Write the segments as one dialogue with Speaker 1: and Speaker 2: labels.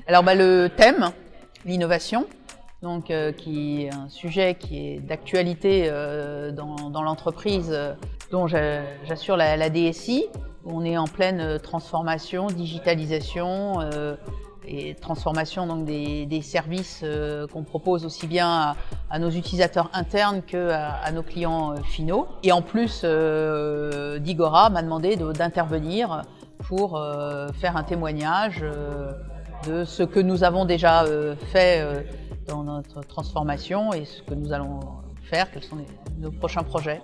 Speaker 1: Alors le thème, l'innovation, donc qui est un sujet qui est d'actualité dans l'entreprise dont j'assure la DSI. On est en pleine transformation, digitalisation et transformation donc des services qu'on propose aussi bien à nos utilisateurs internes qu'à nos clients finaux. Et en plus, Digora m'a demandé d'intervenir pour faire un témoignage de ce que nous avons déjà fait dans notre transformation et ce que nous allons faire, quels sont nos prochains projets.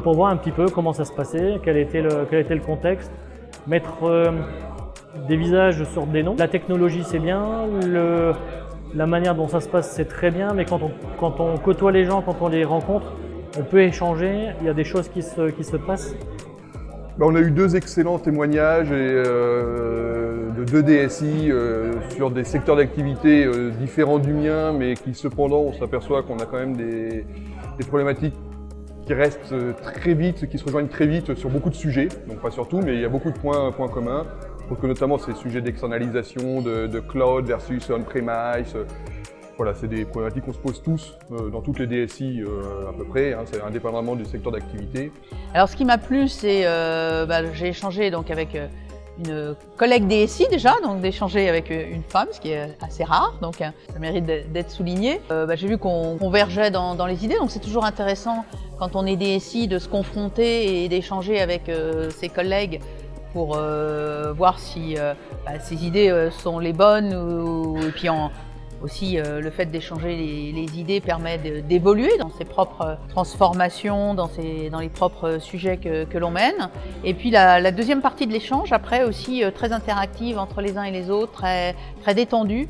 Speaker 2: Pour voir un petit peu comment ça se passait, quel était le contexte, mettre des visages sur des noms. La technologie c'est bien, la manière dont ça se passe c'est très bien, mais quand on côtoie les gens, quand on les rencontre, on peut échanger, il y a des choses qui se passent.
Speaker 3: On a eu 2 excellents témoignages de 2 DSI sur des secteurs d'activité différents du mien, mais qui cependant on s'aperçoit qu'on a quand même des problématiques qui restent très vite, qui se rejoignent très vite sur beaucoup de sujets, donc pas sur tout, mais il y a beaucoup de points communs. Je trouve que notamment ces sujets d'externalisation, de cloud versus on-premise, voilà, c'est des problématiques qu'on se pose tous dans toutes les DSI à peu près, hein, c'est indépendamment du secteur d'activité.
Speaker 1: Alors ce qui m'a plu, c'est j'ai échangé donc avec une collègue DSI déjà, donc d'échanger avec une femme, ce qui est assez rare, donc ça mérite d'être souligné. J'ai vu qu'on convergeait dans les idées, donc c'est toujours intéressant quand on est DSI de se confronter et d'échanger avec ses collègues pour voir si ces idées sont les bonnes et puis aussi, le fait d'échanger les idées permet d'évoluer dans ses propres transformations, dans les propres sujets que l'on mène. Et puis la deuxième partie de l'échange, après aussi très interactive entre les uns et les autres, très détendue,